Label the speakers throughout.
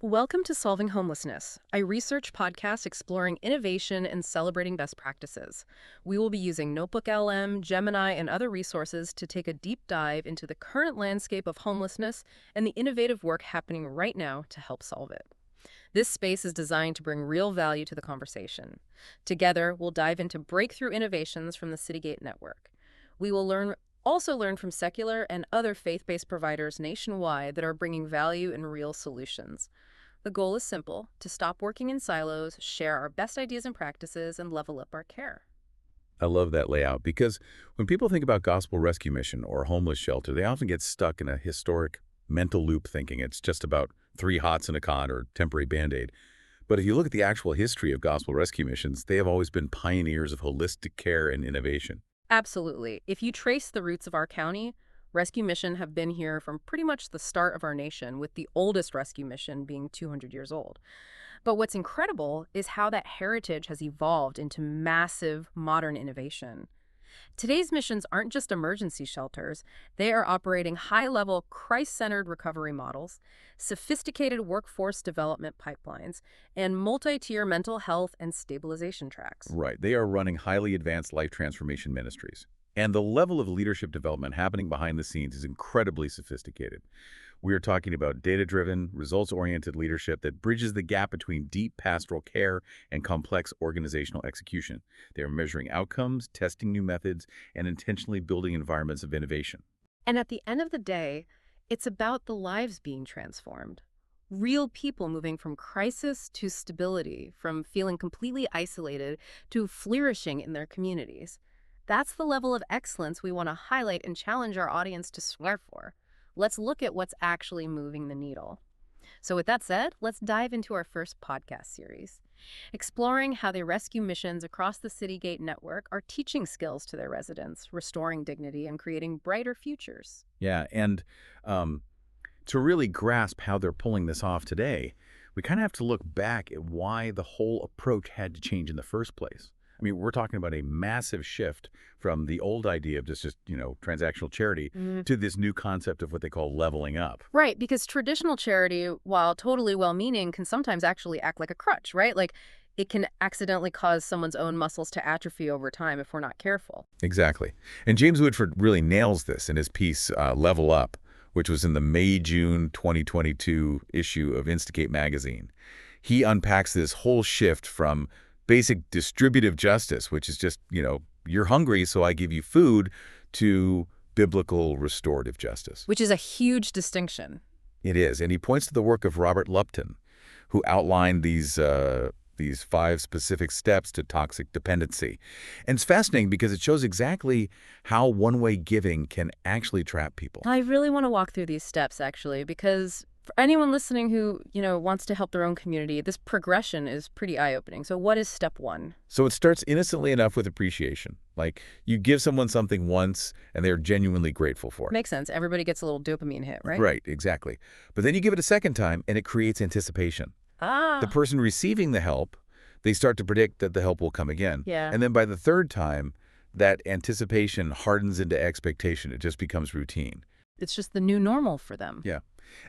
Speaker 1: Welcome to Solving Homelessness, a research podcast exploring innovation and celebrating best practices. We will be using NotebookLM, Gemini, and other resources to take a deep dive into the current landscape of homelessness and the innovative work happening right now to help solve it. This space is designed to bring real value to the conversation. Together, we'll dive into breakthrough innovations from the Citygate Network. We will also learn from secular and other faith-based providers nationwide that are bringing value and real solutions. The goal is simple: to stop working in silos, share our best ideas and practices, and level up our care.
Speaker 2: I love that layout because when people think about gospel rescue mission or homeless shelter, they often get stuck in a historic mental loop thinking it's just about 3 hots and a cot or temporary Band-Aid. But if you look at the actual history of gospel rescue missions, they have always been pioneers of holistic care and innovation.
Speaker 1: Absolutely. If you trace the roots of our county, rescue mission have been here from pretty much the start of our nation, with the oldest rescue mission being 200 years old. But what's incredible is how that heritage has evolved into massive modern innovation. Today's missions aren't just emergency shelters. They are operating high-level, Christ-centered recovery models, sophisticated workforce development pipelines, and multi-tier mental health and stabilization tracks.
Speaker 2: Right. They are running highly advanced life transformation ministries. And the level of leadership development happening behind the scenes is incredibly sophisticated. We are talking about data-driven, results-oriented leadership that bridges the gap between deep pastoral care and complex organizational execution. They are measuring outcomes, testing new methods, and intentionally building environments of innovation.
Speaker 1: And at the end of the day, it's about the lives being transformed. Real people moving from crisis to stability, from feeling completely isolated to flourishing in their communities. That's the level of excellence we want to highlight and challenge our audience to swear for. Let's look at what's actually moving the needle. So with that said, let's dive into our first podcast series, exploring how the rescue missions across the Citygate Network are teaching skills to their residents, restoring dignity, and creating brighter futures.
Speaker 2: Yeah, and to really grasp how they're pulling this off today, we kind of have to look back at why the whole approach had to change in the first place. I mean, we're talking about a massive shift from the old idea of just transactional charity to this new concept of what they call leveling up.
Speaker 1: Right, because traditional charity, while totally well-meaning, can sometimes actually act like a crutch, right? Like, it can accidentally cause someone's own muscles to atrophy over time if we're not careful.
Speaker 2: Exactly. And James Woodford really nails this in his piece, Level Up, which was in the May-June 2022 issue of Instigate magazine. He unpacks this whole shift from basic distributive justice, which is just, you're hungry, so I give you food, to biblical restorative justice.
Speaker 1: Which is a huge distinction.
Speaker 2: It is. And he points to the work of Robert Lupton, who outlined these 5 specific steps to toxic dependency. And it's fascinating because it shows exactly how one-way giving can actually trap people.
Speaker 1: I really want to walk through these steps, actually, because for anyone listening who, wants to help their own community, this progression is pretty eye-opening. So what is step 1?
Speaker 2: So it starts innocently enough with appreciation. Like, you give someone something once and they're genuinely grateful for it.
Speaker 1: Makes sense. Everybody gets a little dopamine hit, right?
Speaker 2: Right, exactly. But then you give it a second time and it creates anticipation. The person receiving the help, they start to predict that the help will come again.
Speaker 1: Yeah.
Speaker 2: And then by the third time, that anticipation hardens into expectation. It just becomes routine.
Speaker 1: It's just the new normal for them.
Speaker 2: Yeah.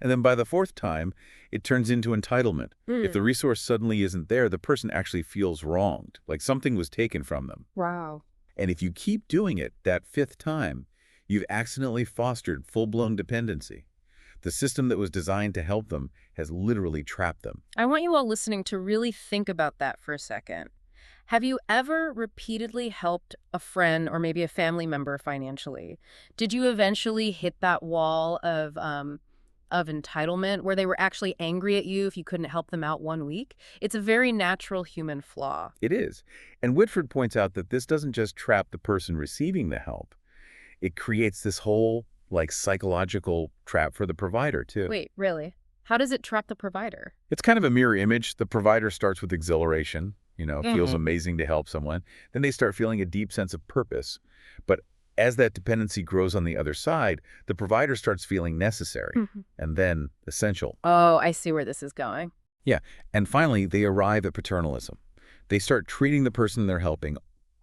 Speaker 2: And then by the 4th time, it turns into entitlement. If the resource suddenly isn't there, the person actually feels wronged, like something was taken from them.
Speaker 1: Wow.
Speaker 2: And if you keep doing it that 5th time, you've accidentally fostered full-blown dependency. The system that was designed to help them has literally trapped them.
Speaker 1: I want you all listening to really think about that for a second. Have you ever repeatedly helped a friend or maybe a family member financially? Did you eventually hit that wall of entitlement where they were actually angry at you if you couldn't help them out one week? It's a very natural human flaw.
Speaker 2: It is. And Whitford points out that this doesn't just trap the person receiving the help. It creates this whole, psychological trap for the provider, too.
Speaker 1: Wait, really? How does it trap the provider?
Speaker 2: It's kind of a mirror image. The provider starts with exhilaration, feels amazing to help someone. Then they start feeling a deep sense of purpose. But as that dependency grows on the other side, the provider starts feeling necessary and then essential.
Speaker 1: Oh, I see where this is going.
Speaker 2: Yeah. And finally, they arrive at paternalism. They start treating the person they're helping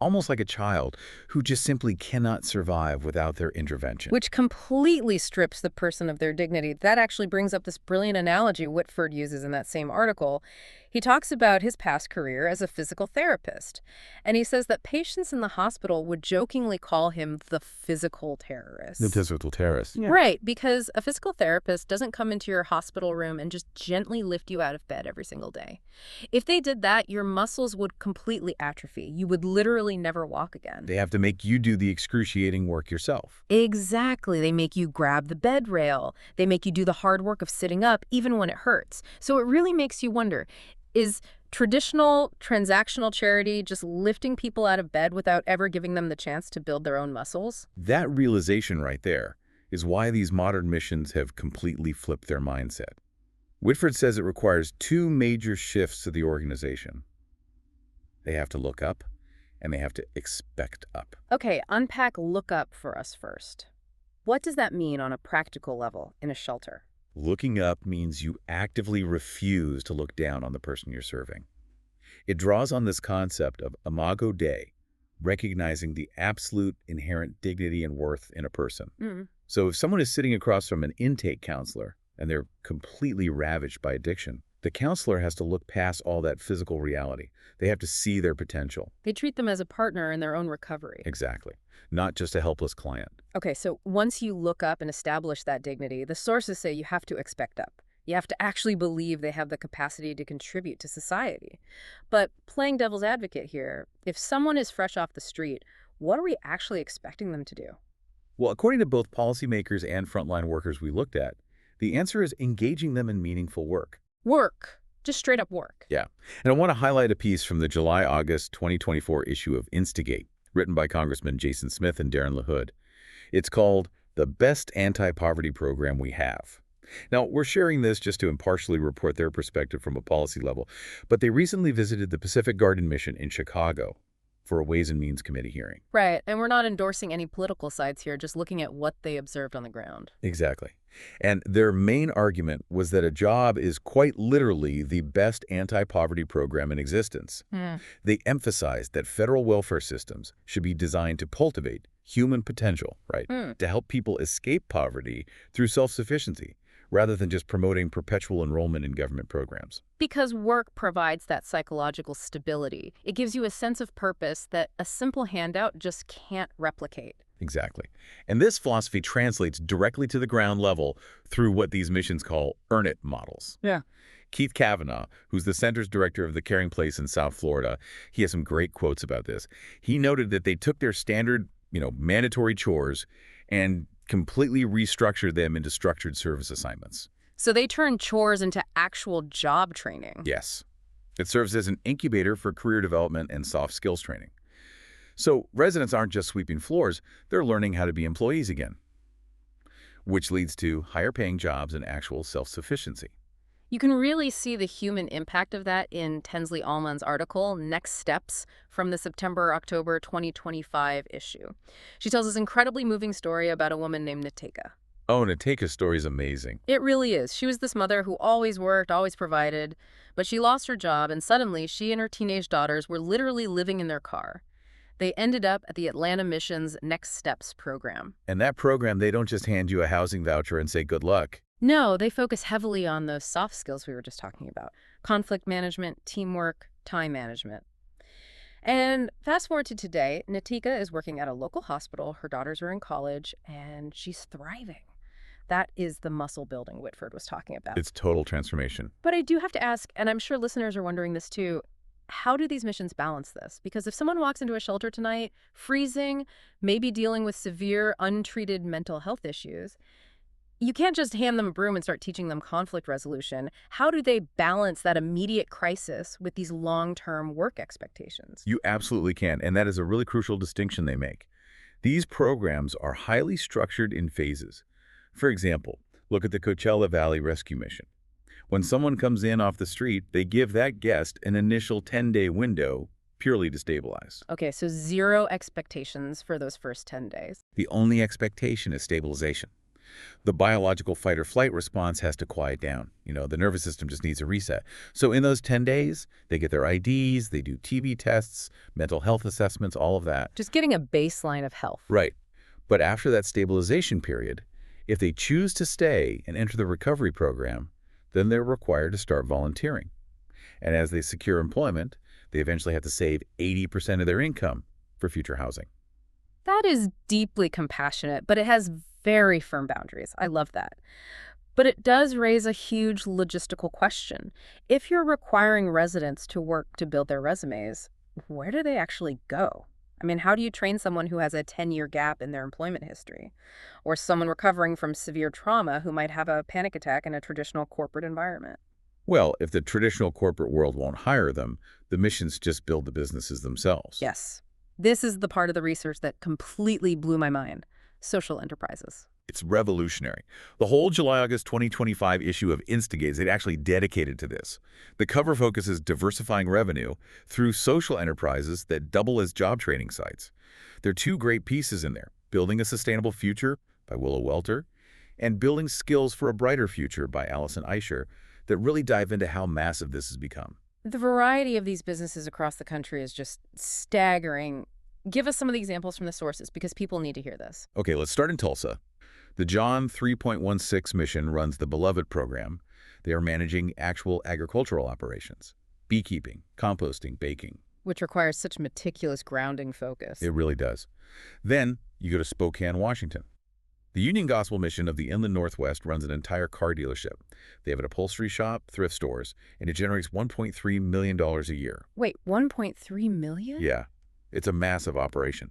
Speaker 2: almost like a child who just simply cannot survive without their intervention.
Speaker 1: Which completely strips the person of their dignity. That actually brings up this brilliant analogy Whitford uses in that same article. He talks about his past career as a physical therapist, and he says that patients in the hospital would jokingly call him the physical terrorist.
Speaker 2: The physical terrorist. Yeah.
Speaker 1: Right, because a physical therapist doesn't come into your hospital room and just gently lift you out of bed every single day. If they did that, your muscles would completely atrophy. You would literally never walk again.
Speaker 2: They have to make you do the excruciating work yourself.
Speaker 1: Exactly. They make you grab the bed rail. They make you do the hard work of sitting up, even when it hurts. So it really makes you wonder, is traditional transactional charity just lifting people out of bed without ever giving them the chance to build their own muscles?
Speaker 2: That realization right there is why these modern missions have completely flipped their mindset. Whitford says it requires two major shifts to the organization. They have to look up, and they have to expect up.
Speaker 1: Okay, unpack look up for us first. What does that mean on a practical level in a shelter?
Speaker 2: Looking up means you actively refuse to look down on the person you're serving. It draws on this concept of imago Dei, recognizing the absolute inherent dignity and worth in a person. So if someone is sitting across from an intake counselor and they're completely ravaged by addiction, the counselor has to look past all that physical reality. They have to see their potential.
Speaker 1: They treat them as a partner in their own recovery.
Speaker 2: Exactly. Not just a helpless client.
Speaker 1: Okay, so once you look up and establish that dignity, the sources say you have to expect up. You have to actually believe they have the capacity to contribute to society. But playing devil's advocate here, if someone is fresh off the street, what are we actually expecting them to do?
Speaker 2: Well, according to both policymakers and frontline workers we looked at, the answer is engaging them in meaningful work.
Speaker 1: Work. Just straight up work.
Speaker 2: Yeah. And I want to highlight a piece from the July-August 2024 issue of Instigate, written by Congressman Jason Smith and Darren LaHood. It's called The Best Anti-Poverty Program We Have. Now, we're sharing this just to impartially report their perspective from a policy level, but they recently visited the Pacific Garden Mission in Chicago for a Ways and Means Committee hearing.
Speaker 1: Right, and we're not endorsing any political sides here, just looking at what they observed on the ground.
Speaker 2: Exactly. And their main argument was that a job is quite literally the best anti-poverty program in existence. They emphasized that federal welfare systems should be designed to cultivate human potential, right? To help people escape poverty through self-sufficiency, rather than just promoting perpetual enrollment in government programs.
Speaker 1: Because work provides that psychological stability. It gives you a sense of purpose that a simple handout just can't replicate.
Speaker 2: Exactly. And this philosophy translates directly to the ground level through what these missions call earn it models.
Speaker 1: Yeah.
Speaker 2: Keith Kavanaugh, who's the center's director of the Caring Place in South Florida, he has some great quotes about this. He noted that they took their standard, mandatory chores and completely restructured them into structured service assignments.
Speaker 1: So they turn chores into actual job training.
Speaker 2: Yes. It serves as an incubator for career development and soft skills training. So residents aren't just sweeping floors, they're learning how to be employees again, which leads to higher paying jobs and actual self-sufficiency.
Speaker 1: You can really see the human impact of that in Tensley Almand's article, Next Steps, from the September-October 2025 issue. She tells this incredibly moving story about a woman named Nateka.
Speaker 2: Oh, Nateka's story is amazing.
Speaker 1: It really is. She was this mother who always worked, always provided, but she lost her job, and suddenly she and her teenage daughters were literally living in their car. They ended up at the Atlanta Mission's Next Steps program.
Speaker 2: And that program, they don't just hand you a housing voucher and say good luck.
Speaker 1: No, they focus heavily on those soft skills we were just talking about. Conflict management, teamwork, time management. And fast forward to today, Nateka is working at a local hospital. Her daughters are in college, and she's thriving. That is the muscle building Whitford was talking about.
Speaker 2: It's total transformation.
Speaker 1: But I do have to ask, and I'm sure listeners are wondering this too, how do these missions balance this? Because if someone walks into a shelter tonight, freezing, maybe dealing with severe, untreated mental health issues, you can't just hand them a broom and start teaching them conflict resolution. How do they balance that immediate crisis with these long-term work expectations?
Speaker 2: You absolutely can, and that is a really crucial distinction they make. These programs are highly structured in phases. For example, look at the Coachella Valley Rescue Mission. When someone comes in off the street, they give that guest an initial 10-day window purely to stabilize.
Speaker 1: Okay, so zero expectations for those first 10 days.
Speaker 2: The only expectation is stabilization. The biological fight-or-flight response has to quiet down. The nervous system just needs a reset. So in those 10 days, they get their IDs, they do TB tests, mental health assessments, all of that.
Speaker 1: Just getting a baseline of health.
Speaker 2: Right. But after that stabilization period, if they choose to stay and enter the recovery program, then they're required to start volunteering. And as they secure employment, they eventually have to save 80% of their income for future housing.
Speaker 1: That is deeply compassionate, but it has very firm boundaries. I love that. But it does raise a huge logistical question. If you're requiring residents to work to build their resumes, where do they actually go? I mean, how do you train someone who has a 10-year gap in their employment history? Or someone recovering from severe trauma who might have a panic attack in a traditional corporate environment?
Speaker 2: Well, if the traditional corporate world won't hire them, the missions just build the businesses themselves.
Speaker 1: Yes. This is the part of the research that completely blew my mind. Social enterprises.
Speaker 2: It's revolutionary. The whole July-August 2025 issue of Instigate is actually dedicated to this. The cover focuses diversifying revenue through social enterprises that double as job training sites. There are two great pieces in there, Building a Sustainable Future by Willow Welter and Building Skills for a Brighter Future by Allison Eicher, that really dive into how massive this has become.
Speaker 1: The variety of these businesses across the country is just staggering. Give us some of the examples from the sources, because people need to hear this.
Speaker 2: Okay, let's start in Tulsa. The John 3.16 mission runs the Beloved program. They are managing actual agricultural operations, beekeeping, composting, baking.
Speaker 1: Which requires such meticulous grounding focus.
Speaker 2: It really does. Then you go to Spokane, Washington. The Union Gospel Mission of the Inland Northwest runs an entire car dealership. They have an upholstery shop, thrift stores, and it generates $1.3 million a year.
Speaker 1: Wait, 1.3 million?
Speaker 2: Yeah, it's a massive operation.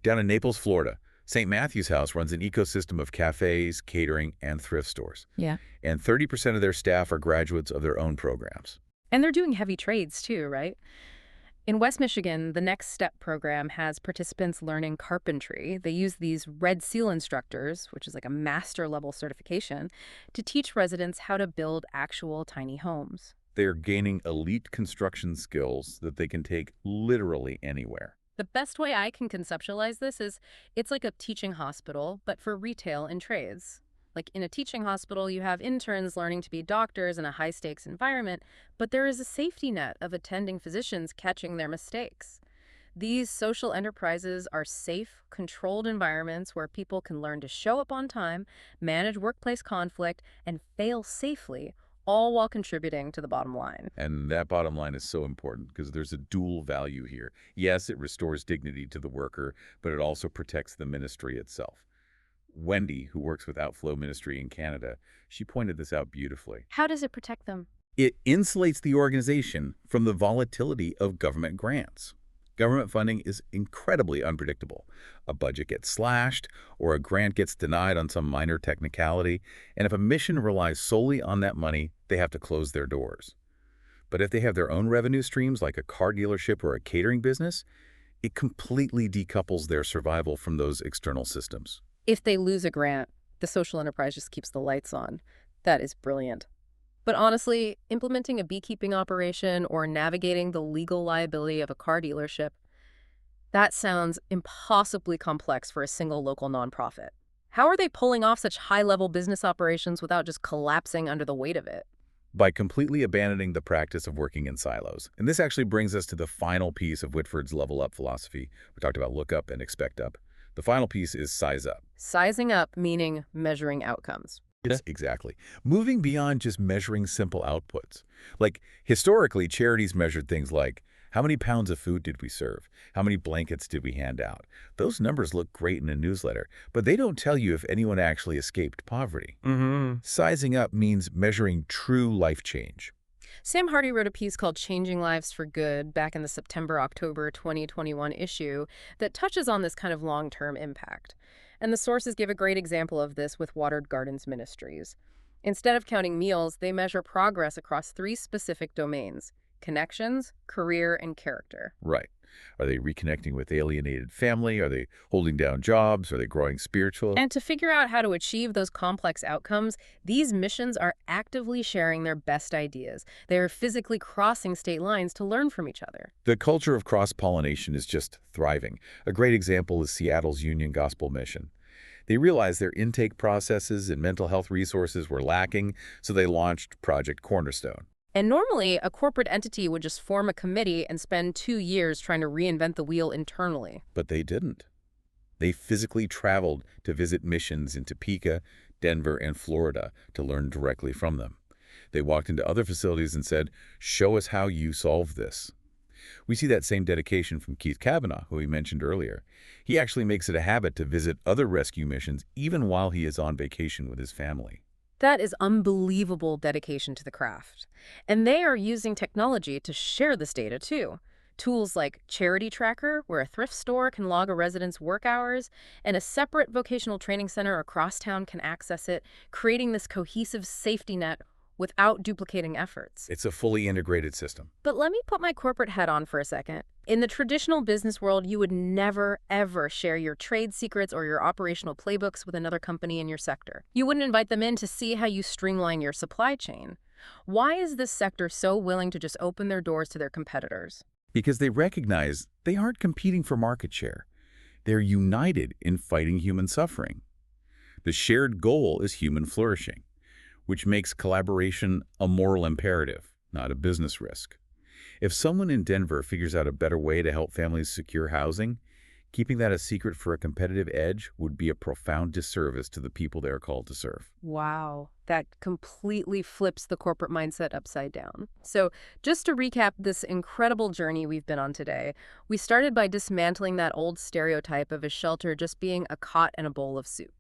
Speaker 2: Down in Naples, Florida, St. Matthew's House runs an ecosystem of cafes, catering, and thrift stores.
Speaker 1: Yeah.
Speaker 2: And 30% of their staff are graduates of their own programs.
Speaker 1: And they're doing heavy trades too, right? In West Michigan, the Next Step program has participants learning carpentry. They use these Red Seal instructors, which is like a master-level certification, to teach residents how to build actual tiny homes.
Speaker 2: They're gaining elite construction skills that they can take literally anywhere.
Speaker 1: The best way I can conceptualize this is it's like a teaching hospital, but for retail and trades. Like in a teaching hospital, you have interns learning to be doctors in a high-stakes environment, but there is a safety net of attending physicians catching their mistakes. These social enterprises are safe, controlled environments where people can learn to show up on time, manage workplace conflict, and fail safely, all while contributing to the bottom line.
Speaker 2: And that bottom line is so important because there's a dual value here. Yes, it restores dignity to the worker, but it also protects the ministry itself. Wendy, who works with Outflow Ministry in Canada, she pointed this out beautifully.
Speaker 1: How does it protect them?
Speaker 2: It insulates the organization from the volatility of government grants. Government funding is incredibly unpredictable. A budget gets slashed, or a grant gets denied on some minor technicality, and if a mission relies solely on that money, they have to close their doors. But if they have their own revenue streams, like a car dealership or a catering business, it completely decouples their survival from those external systems.
Speaker 1: If they lose a grant, the social enterprise just keeps the lights on. That is brilliant. But honestly, implementing a beekeeping operation or navigating the legal liability of a car dealership, that sounds impossibly complex for a single local nonprofit. How are they pulling off such high-level business operations without just collapsing under the weight of it?
Speaker 2: By completely abandoning the practice of working in silos. And this actually brings us to the final piece of Whitford's Level Up philosophy. We talked about look up and expect up. The final piece is size up.
Speaker 1: Sizing up meaning measuring outcomes.
Speaker 2: Yes, exactly. Moving beyond just measuring simple outputs. Like, historically, charities measured things like, how many pounds of food did we serve? How many blankets did we hand out? Those numbers look great in a newsletter, but they don't tell you if anyone actually escaped poverty. Sizing up means measuring true life change.
Speaker 1: Sam Hardy wrote a piece called Changing Lives for Good back in the September-October 2021 issue that touches on this kind of long-term impact. And the sources give a great example of this with Watered Gardens Ministries. Instead of counting meals, they measure progress across 3 specific domains: connections, career, and character.
Speaker 2: Right. Are they reconnecting with alienated family? Are they holding down jobs? Are they growing spiritually?
Speaker 1: And to figure out how to achieve those complex outcomes, these missions are actively sharing their best ideas. They are physically crossing state lines to learn from each other.
Speaker 2: The culture of cross-pollination is just thriving. A great example is Seattle's Union Gospel Mission. They realized their intake processes and mental health resources were lacking, so they launched Project Cornerstone.
Speaker 1: And normally, a corporate entity would just form a committee and spend 2 years trying to reinvent the wheel internally.
Speaker 2: But they didn't. They physically traveled to visit missions in Topeka, Denver, and Florida to learn directly from them. They walked into other facilities and said, "Show us how you solve this." We see that same dedication from Keith Kavanaugh, who we mentioned earlier. He actually makes it a habit to visit other rescue missions even while he is on vacation with his family.
Speaker 1: That is unbelievable dedication to the craft. And they are using technology to share this data, too. Tools like Charity Tracker, where a thrift store can log a resident's work hours, and a separate vocational training center across town can access it, creating this cohesive safety net without duplicating efforts.
Speaker 2: It's a fully integrated system.
Speaker 1: But let me put my corporate hat on for a second. In the traditional business world, you would never, ever share your trade secrets or your operational playbooks with another company in your sector. You wouldn't invite them in to see how you streamline your supply chain. Why is this sector so willing to just open their doors to their competitors?
Speaker 2: Because they recognize they aren't competing for market share. They're united in fighting human suffering. The shared goal is human flourishing, which makes collaboration a moral imperative, not a business risk. If someone in Denver figures out a better way to help families secure housing, keeping that a secret for a competitive edge would be a profound disservice to the people they are called to serve.
Speaker 1: Wow, that completely flips the corporate mindset upside down. So just to recap this incredible journey we've been on today, we started by dismantling that old stereotype of a shelter just being a cot and a bowl of soup.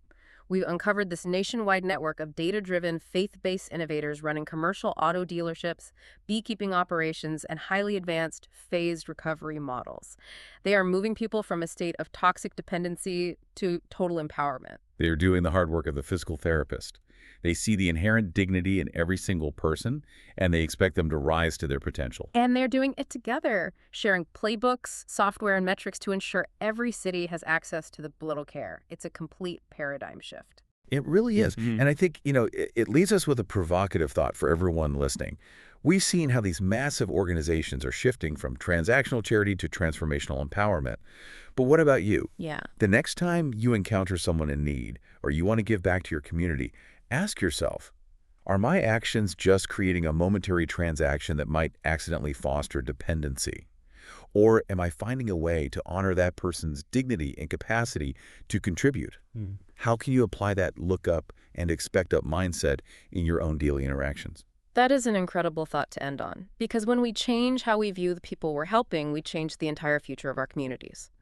Speaker 1: We've uncovered this nationwide network of data-driven, faith-based innovators running commercial auto dealerships, beekeeping operations, and highly advanced phased recovery models. They are moving people from a state of toxic dependency to total empowerment.
Speaker 2: They are doing the hard work of the physical therapist. They see the inherent dignity in every single person, and they expect them to rise to their potential.
Speaker 1: And they're doing it together, sharing playbooks, software, and metrics to ensure every city has access to the little care. It's a complete paradigm shift.
Speaker 2: It really is. And I think, it leaves us with a provocative thought for everyone listening. We've seen how these massive organizations are shifting from transactional charity to transformational empowerment. But what about you?
Speaker 1: Yeah.
Speaker 2: The next time you encounter someone in need or you want to give back to your community, ask yourself, are my actions just creating a momentary transaction that might accidentally foster dependency? Or am I finding a way to honor that person's dignity and capacity to contribute? How can you apply that look up and expect up mindset in your own daily interactions?
Speaker 1: That is an incredible thought to end on, because when we change how we view the people we're helping, we change the entire future of our communities.